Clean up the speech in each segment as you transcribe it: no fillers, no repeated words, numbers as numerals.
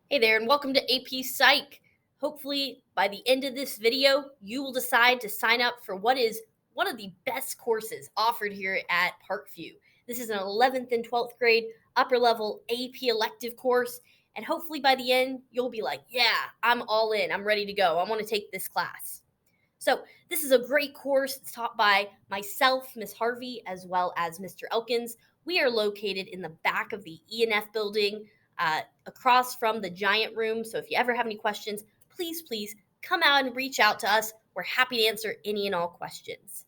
Hey there, and welcome to AP Psych. Hopefully, by the end of this video, you will decide to sign up for what is one of the best courses offered here at Parkview. This is an 11th and 12th grade upper level AP elective course, and hopefully by the end, you'll be like, yeah, I'm all in. I'm ready to go. I want to take this class. So, this is a great course. It's taught by myself, Miss Harvey, as well as Mr. Elkins. We are located in the back of the E&F building, across from the giant room. So, if you ever have any questions, please come out and reach out to us. We're happy to answer any and all questions.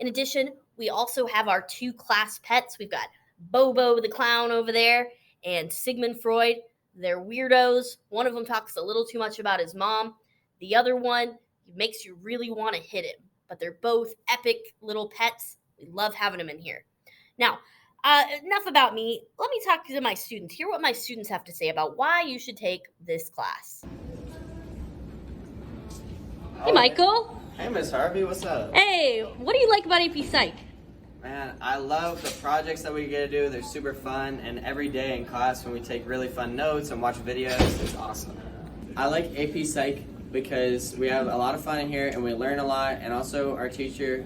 In addition, we also have our two class pets. We've got Bobo the clown over there and Sigmund Freud. They're weirdos. One of them talks a little too much about his mom. The other one makes you really want to hit him. But they're both epic little pets. We love having them in here. Now, enough about me. Let me talk to my students. Hear what my students have to say about why you should take this class. Hey, Michael. Hey, Miss Harvey, what's up? Hey, what do you like about AP Psych? Man, I love the projects that we get to do. They're super fun, and every day in class when we take really fun notes and watch videos, it's awesome. I like AP Psych because we have a lot of fun in here and we learn a lot, and also our teacher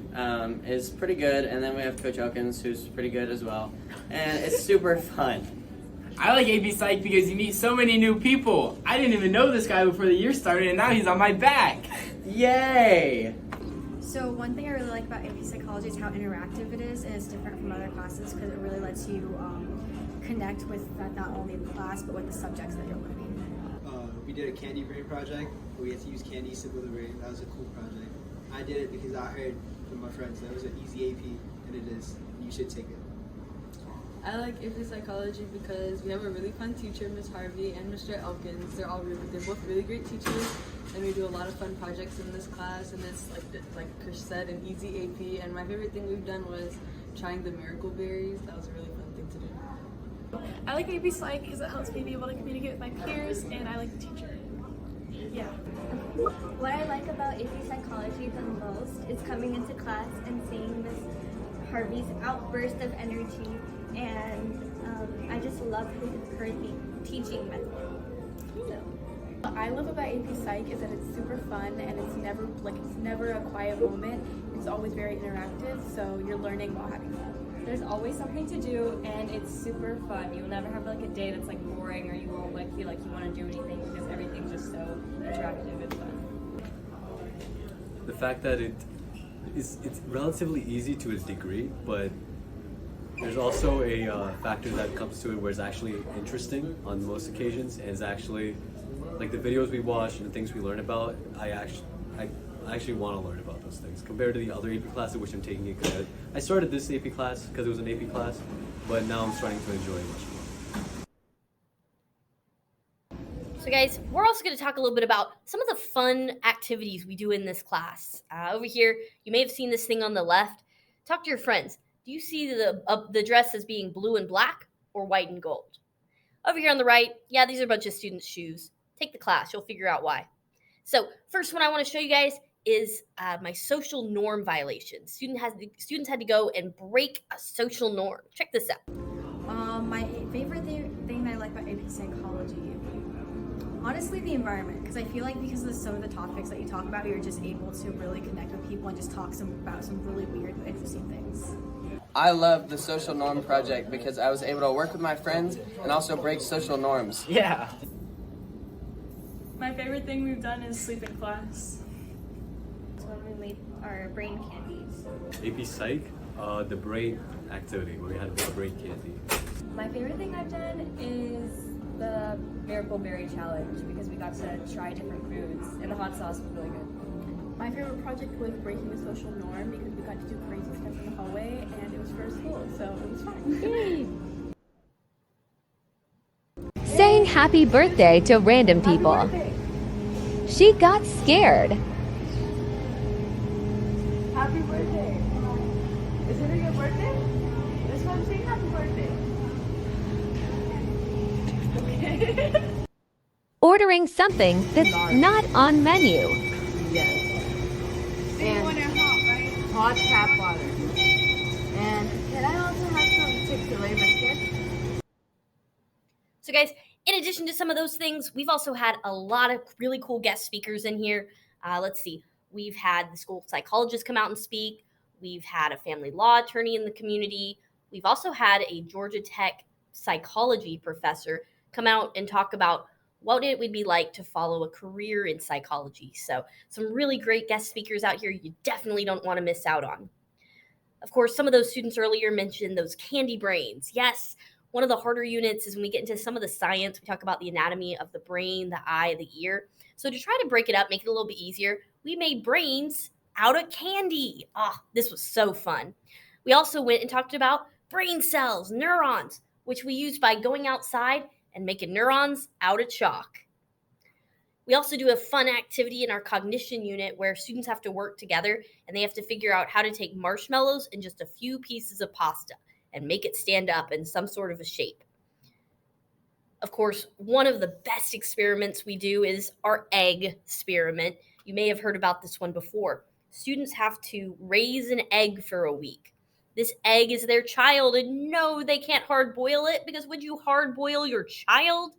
is pretty good, and then we have Coach Elkins, who's pretty good as well, and it's super fun. I like AP Psych because you meet so many new people. I didn't even know this guy before the year started, and now he's on my back. Yay! So one thing I really like about AP Psychology is how interactive it is, and it's different from other classes because it really lets you connect with not only the class but with the subjects that you're learning. We did a candy brain project. We had to use candy symbol the brain. That was a cool project. I did it because I heard from my friends that it was an easy AP, and it is. You should take it. I like AP Psychology because we have a really fun teacher, Miss Harvey, and Mr. Elkins. They're both really great teachers, and we do a lot of fun projects in this class, and it's like Chris said, an easy AP. And my favorite thing we've done was trying the miracle berries. That was a really fun thing to do. I like AP Psych because it helps me be able to communicate with my peers, and I like the teacher. Yeah. What I like about AP Psychology the most is coming into class and seeing Miss Harvey's outburst of energy, and I just love her teaching method. So. What I love about AP Psych is that it's super fun, and it's never a quiet moment. It's always very interactive, so you're learning while having fun. There's always something to do, and it's super fun. You'll never have like a day that's like boring, or you won't like feel like you want to do anything because everything's just so interactive and fun. The fact that it's relatively easy to a degree, but there's also a factor that comes to it where it's actually interesting on most occasions, and it's actually like the videos we watch and the things we learn about. I actually want to learn about those things compared to the other AP classes, which I'm taking it because I started this AP class because it was an AP class, but now I'm starting to enjoy it much more. So guys, we're also going to talk a little bit about some of the fun activities we do in this class. Over here, you may have seen this thing on the left. Talk to your friends. Do you see the dress as being blue and black or white and gold? Over here on the right, yeah, these are a bunch of students' shoes. Take the class. You'll figure out why. So first one I want to show you guys is my social norm violation. Students had to go and break a social norm. Check this out. My favorite thing I like about AP Psychology, honestly, the environment, because I feel like because of some of the topics that you talk about, you're just able to really connect with people and just talk about some really weird but interesting things. I love the social norm project because I was able to work with my friends and also break social norms. Yeah. My favorite thing we've done is sleep in class. When we made our brain candies. AP Psych, the brain activity where we had a brain candy. My favorite thing I've done is the miracle berry challenge because we got to try different foods, and the hot sauce was really good. My favorite project was breaking the social norm because we got to do crazy stuff in the hallway, and it was for school, so it was fun. Saying happy birthday to random people. She got scared. Happy birthday. Is it a good birthday? This one saying happy birthday. Okay. Ordering something that's not on menu. Yes. And hot tap water. And can I also have some Chick-fil-A biscuits? So guys, In addition to some of those things, we've also had a lot of really cool guest speakers in here. Let's see. We've had the school psychologist come out and speak. We've had a family law attorney in the community. We've also had a Georgia Tech psychology professor come out and talk about what it would be like to follow a career in psychology. So some really great guest speakers out here you definitely don't want to miss out on. Of course, some of those students earlier mentioned those candy brains. Yes, one of the harder units is when we get into some of the science. We talk about the anatomy of the brain, the eye, the ear. So to try to break it up, make it a little bit easier, we made brains out of candy. This was so fun. We also went and talked about brain cells, neurons, which we used by going outside and making neurons out of chalk. We also do a fun activity in our cognition unit where students have to work together and they have to figure out how to take marshmallows and just a few pieces of pasta and make it stand up in some sort of a shape. Of course, one of the best experiments we do is our egg experiment. You may have heard about this one before. Students have to raise an egg for a week. This egg is their child, and no, they can't hard boil it, because would you hard boil your child?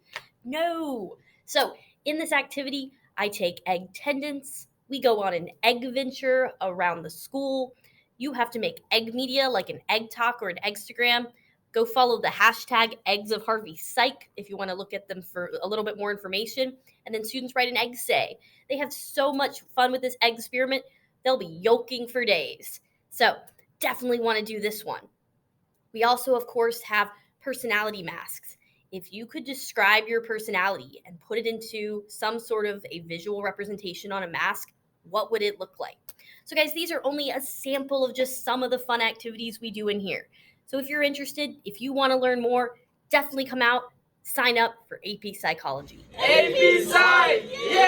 No. So in this activity, I take egg tendons. We go on an egg venture around the school. You have to make egg media like an egg talk or an Eggstagram. Go follow the hashtag Eggs of Harvey Psych if you want to look at them for a little bit more information. And then students write an egg say. They have so much fun with this egg experiment, they'll be yolking for days. So definitely want to do this one. We also, of course, have personality masks. If you could describe your personality and put it into some sort of a visual representation on a mask, what would it look like? So guys, these are only a sample of just some of the fun activities we do in here. So if you're interested, if you want to learn more, definitely come out, sign up for AP Psychology. AP Psych! Yeah!